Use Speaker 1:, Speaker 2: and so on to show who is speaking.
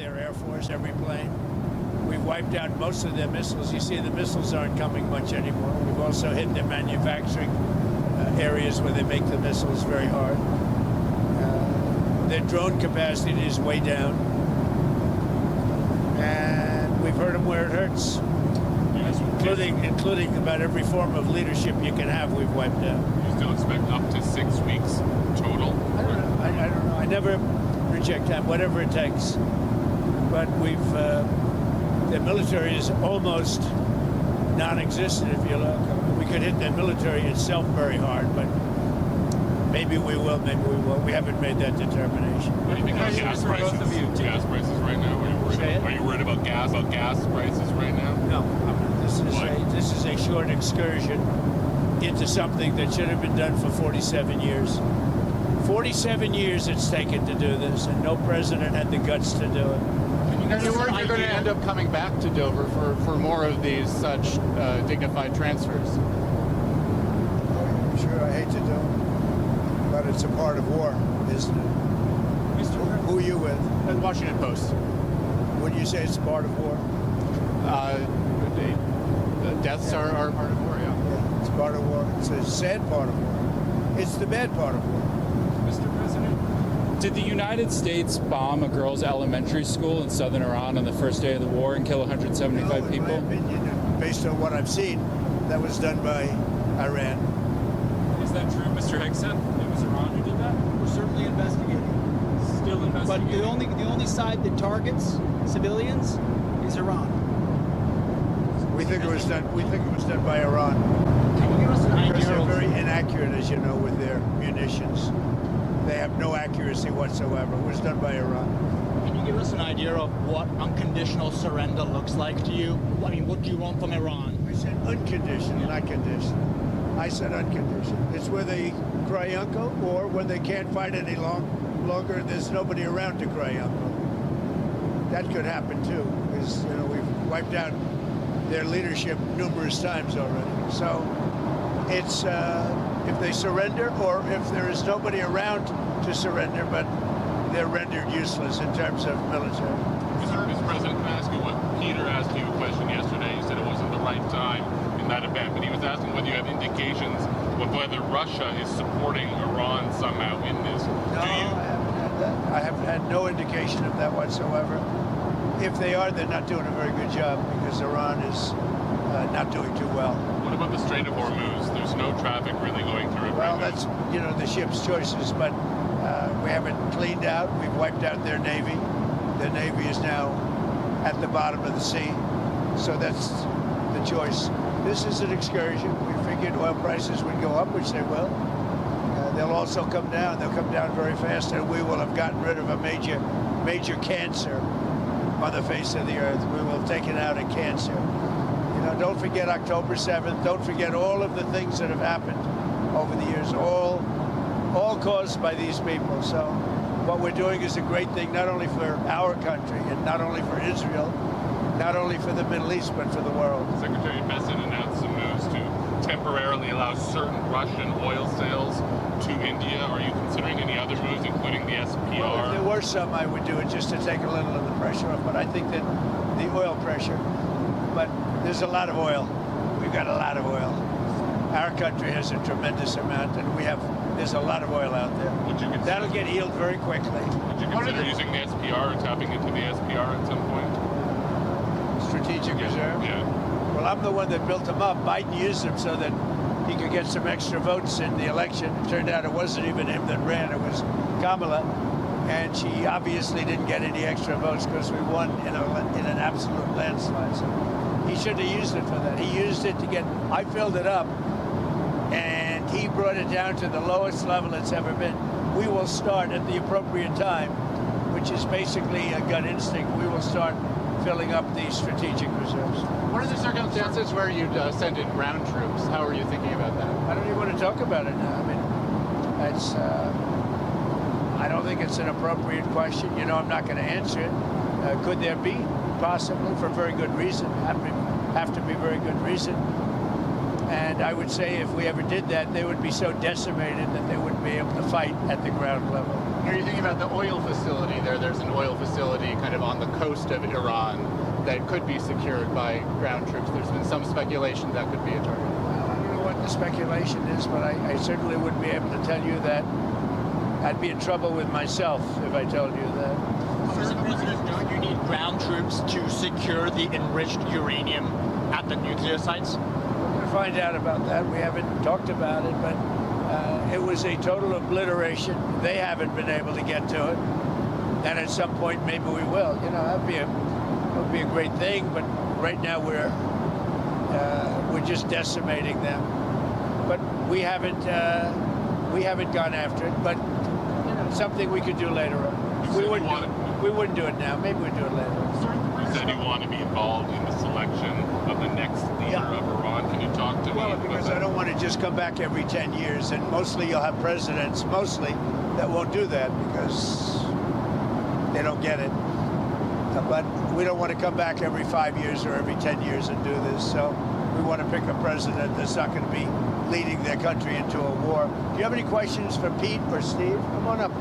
Speaker 1: their Air Force, every plane. We've wiped out most of their missiles. You see, the missiles aren't coming much anymore. We've also hit their manufacturing areas where they make the missiles very hard. Their drone capacity is way down. And we've hurt them where it hurts. Including about every form of leadership you can have, we've wiped out.
Speaker 2: You still expect up to 6 weeks total?
Speaker 1: I don't know. I don't know. I never reject that, whatever it takes. But the military is almost non-existent, if you look. We could hit the military itself very hard, but maybe we will, maybe we won't. We haven't made that determination.
Speaker 2: What do you think about gas prices? Gas prices right now? Are you worried about gas prices right now?
Speaker 1: No. This is a short excursion into something that should have been done for 47 years. 47 years it's taken to do this, and no president had the guts to do it.
Speaker 3: And you're worried you're going to end up coming back to Dover for more of these such dignified transfers?
Speaker 1: I'm sure I hate to do it, but it's a part of war, isn't it? Who are you with?
Speaker 3: The Washington Post.
Speaker 1: When you say it's a part of war?
Speaker 3: The deaths are part of war,
Speaker 1: Yeah, it's part of war. It's a sad part of war. It's the bad part of war.
Speaker 4: Mr. President, did the United States bomb a girls' elementary school in southern Iran on the first day of the war and kill 175 people?
Speaker 1: In my opinion, based on what I've seen, that was done by Iran.
Speaker 4: Is that true, Mr. Higson? It was Iran who did that?
Speaker 5: We're certainly investigating.
Speaker 4: Still investigating.
Speaker 5: But the only side that targets civilians is Iran.
Speaker 1: We think it was done. We think it was done by Iran.
Speaker 5: Can you give us an idea?
Speaker 1: Because they're very inaccurate, as you know, with their munitions. They have no accuracy whatsoever. It was done by Iran.
Speaker 5: Can you give us an idea of what unconditional surrender looks like to you? I mean, what do you want from Iran?
Speaker 1: I said unconditional, not conditional. I said unconditional. It's where they cry uncle, or when they can't fight any longer, and there's nobody around to cry uncle. That could happen too, because we've wiped out their leadership numerous times already. So it's if they surrender, or if there is nobody around to surrender, but they're rendered useless in terms of military.
Speaker 2: Mr. President, can I ask you what Peter asked you a question yesterday? You said it wasn't the right time in that event, but he was asking whether you have indications of whether Russia is supporting Iran somehow in this.
Speaker 1: No, I haven't had that. I haven't had no indication of that whatsoever. If they are, they're not doing a very good job, because Iran is not doing too well.
Speaker 2: What about the Strait of Hormuz? There's no traffic really going through it.
Speaker 1: Well,
Speaker 2: right
Speaker 1: that's the ship's choices, but we haven't cleaned out. We've wiped out their navy. Their navy is now at the bottom of the sea, so that's the choice. This is an excursion. We figured oil prices would go up, which they will. They'll also come down. They'll come down very fast, and we will have gotten rid of a major cancer on the face of the earth. We will have taken out a cancer. Don't forget October 7th. Don't forget all of the things that have happened over the years, all caused by these people. So what we're doing is a great thing, not only for our country and not only for Israel, not only for the Middle East, but for the world.
Speaker 2: Secretary Bessent announced some moves to temporarily allow certain Russian oil sales to India. Are you considering any other moves, including the SPR?
Speaker 1: Well, if there were some, I would do it just to take a little of the pressure off. But I think that the oil pressure, but there's a lot of oil. We've got a lot of oil. Our country has a tremendous amount, and there's a lot of oil out there. That'll get healed very quickly.
Speaker 2: Would you consider using the SPR or tapping into the SPR at some point?
Speaker 1: Strategic reserve?
Speaker 2: Yeah.
Speaker 1: Well, I'm the one that built them up. Biden used them so that he could get some extra votes in the election. It turned out it wasn't even him that ran, it was Kamala. And she obviously didn't get any extra votes because we won in an absolute landslide. So he should have used it for that. He used it to I filled it up, and he brought it down to the lowest level it's ever been. We will start at the appropriate time, which is basically a gut instinct. We will start filling up these strategic reserves.
Speaker 3: What are the circumstances where you'd send in ground troops? How are you thinking about that?
Speaker 1: I don't even want to talk about it now. I mean, that's, I don't think it's an appropriate question. I'm not going to answer it. Could there be? Possibly, for very good reason. Have to be very good reason. And I would say if we ever did that, they would be so decimated that they wouldn't be able to fight at the ground level.
Speaker 3: Are you thinking about the oil facility there? There's an oil facility kind of on the coast of Iran that could be secured by ground troops. There's been some speculation that could be a target.
Speaker 1: I don't know what the speculation is, but I certainly wouldn't be able to tell you that. I'd be in trouble with myself if I told you that.
Speaker 5: Mr. President, don't you need ground troops to secure the enriched uranium at the nuclear sites?
Speaker 1: We're going to find out about that. We haven't talked about it, but it was a total obliteration. They haven't been able to get to it, and at some point maybe we will. You know, that would be a great thing. But right now we're just decimating them. But we haven't gone after it. But you know, something we could do later on. We wouldn't do it now. Maybe we'd do it later.
Speaker 2: You said you want to be involved in the selection of the next leader of Iran. Can you talk to me?
Speaker 1: Well, because I don't want to just come back every 10 years, and mostly you'll have presidents, that won't do that because they don't get it. But we don't want to come back every 5 years or every 10 years and do this. So we want to pick a president that's not going to be leading their country into a war. Do you have any questions for Pete or Steve? Come on up.